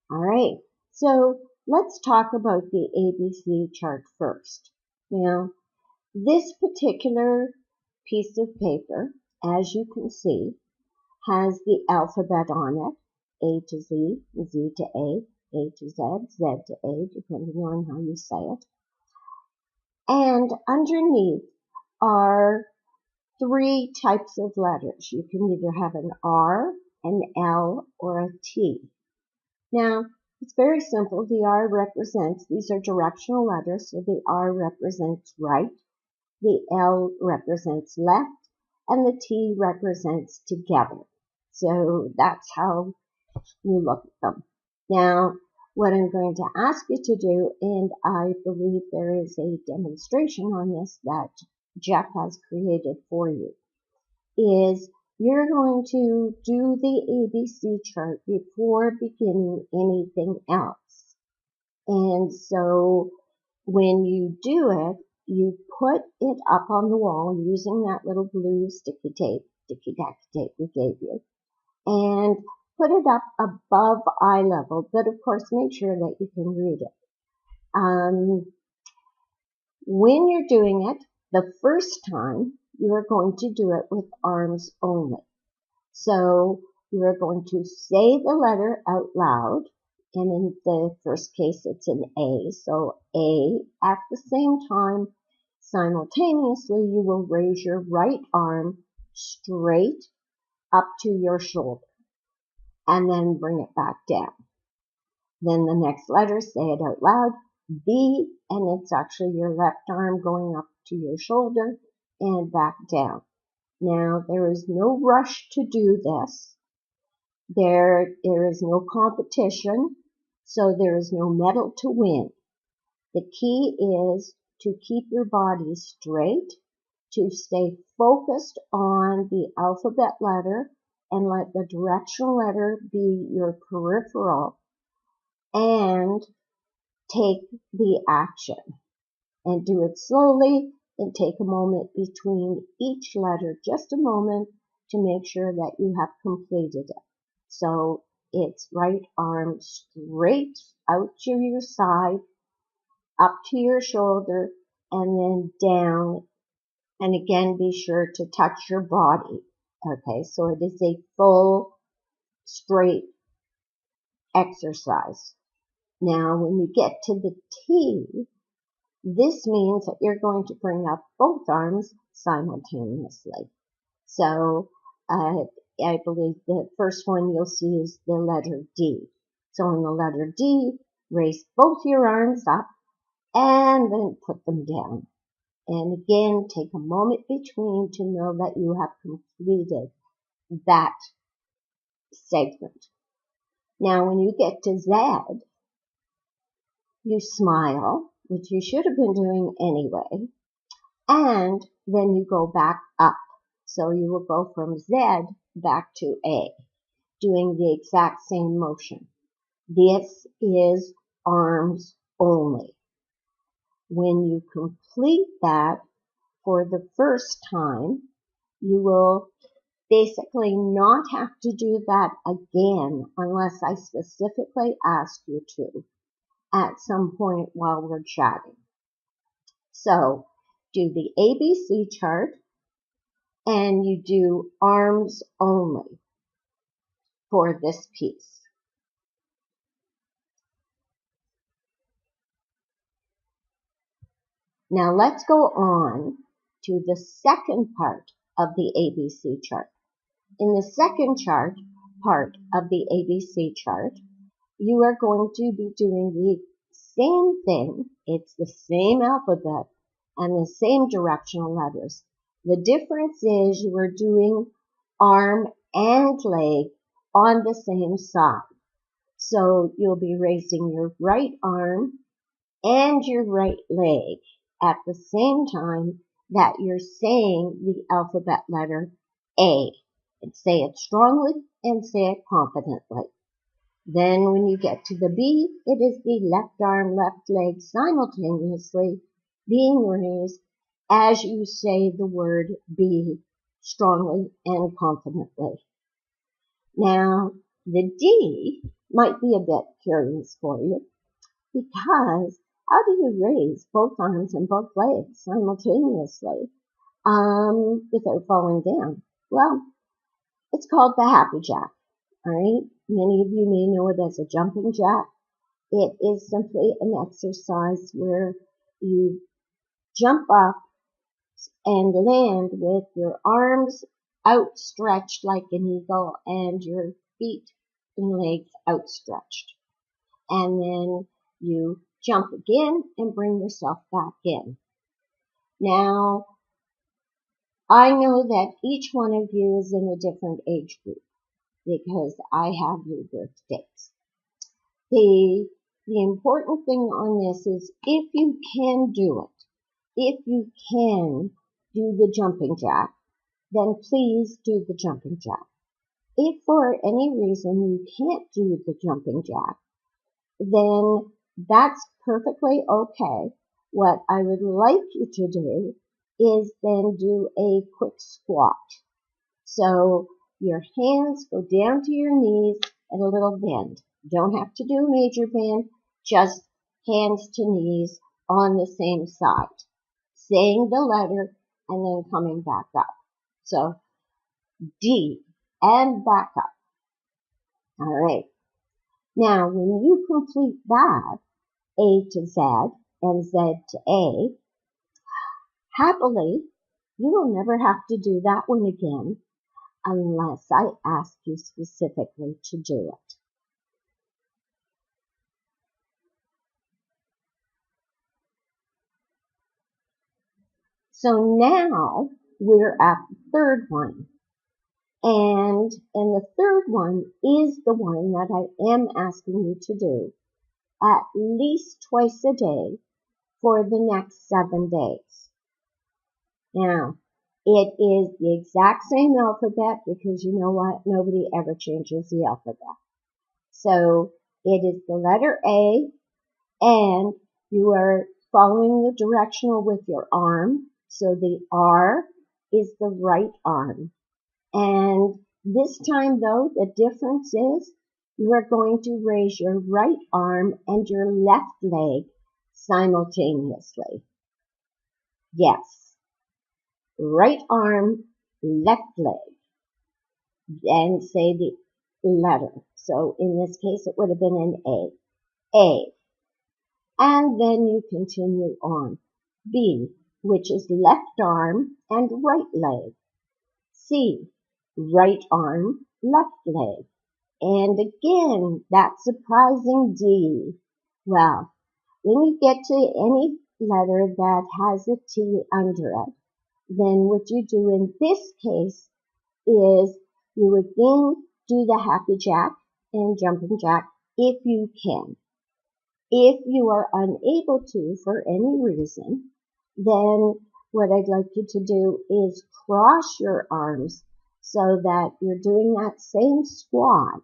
All right, so let's talk about the ABC chart first. Now, this particular piece of paper, as you can see, has the alphabet on it, A to Z, Z to A to Z, Z to A, depending on how you say it. And underneath are three types of letters. You can either have an R, an L, or a T. Now, it's very simple. The R represents, these are directional letters, so the R represents right, the L represents left, and the T represents together. So that's how you look at them. Now, what I'm going to ask you to do, and I believe there is a demonstration on this that Jeff has created for you, is you're going to do the ABC chart before beginning anything else. And so when you do it, you put it up on the wall using that little blue sticky tacky tape we gave you, and put it up above eye level, but of course make sure that you can read it. When you're doing it, the first time, you are going to do it with arms only. So you are going to say the letter out loud, and in the first case it's an A. So A, at the same time, simultaneously, you will raise your right arm straight up to your shoulder and then bring it back down. Then the next letter, say it out loud, B, and it's actually your left arm going up to your shoulder and back down. Now, there is no rush to do this. There is no competition, so there is no medal to win. The key is to keep your body straight, to stay focused on the alphabet letter and let the directional letter be your peripheral, and take the action. And do it slowly and take a moment between each letter, just a moment, to make sure that you have completed it. So it's right arm straight out to your side, up to your shoulder, and then down. And again, be sure to touch your body. Okay, so it is a full straight exercise. Now, when you get to the T, this means that you're going to bring up both arms simultaneously. So I believe the first one you'll see is the letter D. So in the letter D, raise both your arms up and then put them down. And again, take a moment between to know that you have completed that segment. Now, when you get to Z, you smile, which you should have been doing anyway, and then you go back up. So you will go from Z back to A, doing the exact same motion. This is arms only. When you complete that for the first time, you will basically not have to do that again unless I specifically ask you to at some point while we're chatting. So do the ABC chart and you do arms only for this piece. Now let's go on to the second part of the ABC chart. In the second part of the ABC chart, you are going to be doing the same thing. It's the same alphabet and the same directional letters. The difference is you are doing arm and leg on the same side. So you'll be raising your right arm and your right leg at the same time that you're saying the alphabet letter A. And say it strongly and say it confidently. Then when you get to the B, it is the left arm, left leg simultaneously being raised as you say the word B strongly and confidently. Now, the D, might be a bit curious for you, because how do you raise both arms and both legs simultaneously without falling down? Well, it's called the happy jack. All right, many of you may know it as a jumping jack. It is simply an exercise where you jump up and land with your arms outstretched like an eagle and your feet and legs outstretched. And then you jump again and bring yourself back in. Now, I know that each one of you is in a different age group because I have your birth dates. The important thing on this is if you can do it, if you can do the jumping jack, then please do the jumping jack. If for any reason you can't do the jumping jack, then that's perfectly okay. What I would like you to do is then do a quick squat. So your hands go down to your knees at a little bend. You don't have to do a major bend, just hands to knees on the same side, saying the letter and then coming back up. So D and back up. All right. Now, when you complete that, A to Z and Z to A, happily, you will never have to do that one again unless I ask you specifically to do it. So now we're at the third one. And the third one is the one that I am asking you to do at least twice a day for the next 7 days. Now, it is the exact same alphabet because you know what? Nobody ever changes the alphabet. So it is the letter A, and you are following the directional with your arm. So the R is the right arm. And this time, though, the difference is you are going to raise your right arm and your left leg simultaneously. Yes, right arm, left leg, and say the letter. So in this case, it would have been an A. A. And then you continue on. B, which is left arm and right leg. C, right arm, left leg. And again, that surprising D. Well, when you get to any letter that has a T under it, then what you do in this case is you again do the happy jack and jumping jack if you can. If you are unable to for any reason, then what I'd like you to do is cross your arms so that you're doing that same squat,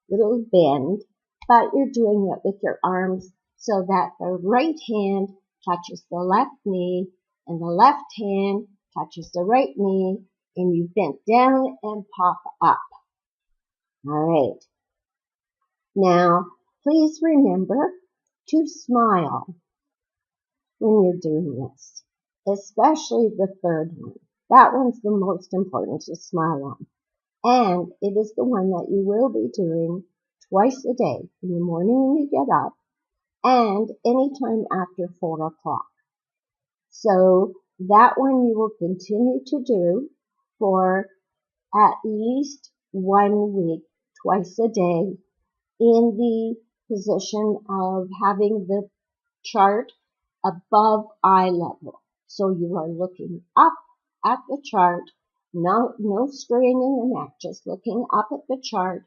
little bend, but you're doing it with your arms so that the right hand touches the left knee and the left hand touches the right knee, and you bent down and pop up. All right. Now, please remember to smile when you're doing this, especially the third one. That one's the most important to smile on. And it is the one that you will be doing twice a day, in the morning when you get up and anytime after 4 o'clock. So that one you will continue to do for at least 1 week, twice a day, in the position of having the chart above eye level. So you are looking up at the chart, no straying in the neck, just looking up at the chart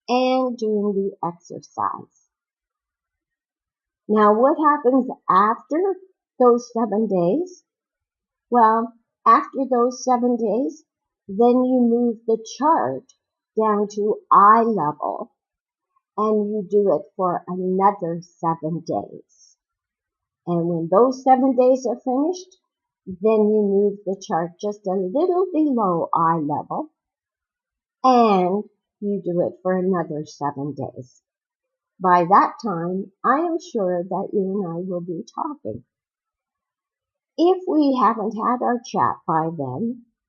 and doing the exercise. Now, what happens after those 7 days? Well, after those 7 days, then you move the chart down to eye level and you do it for another 7 days. And when those 7 days are finished, then you move the chart just a little below eye level and you do it for another 7 days. By that time, I am sure that you and I will be talking. If we haven't had our chat by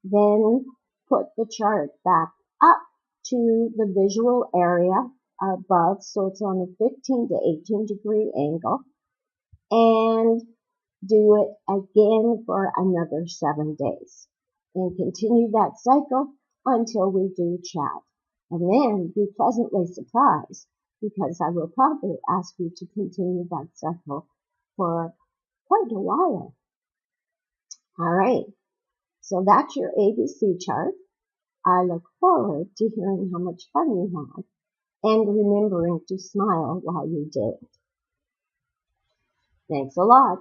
then put the chart back up to the visual area above, so it's on a 15 to 18 degree angle, and do it again for another 7 days. And continue that cycle until we do chat. And then be pleasantly surprised, because I will probably ask you to continue that cycle for quite a while. All right, so that's your ABC chart. I look forward to hearing how much fun you had and remembering to smile while you did. Thanks a lot.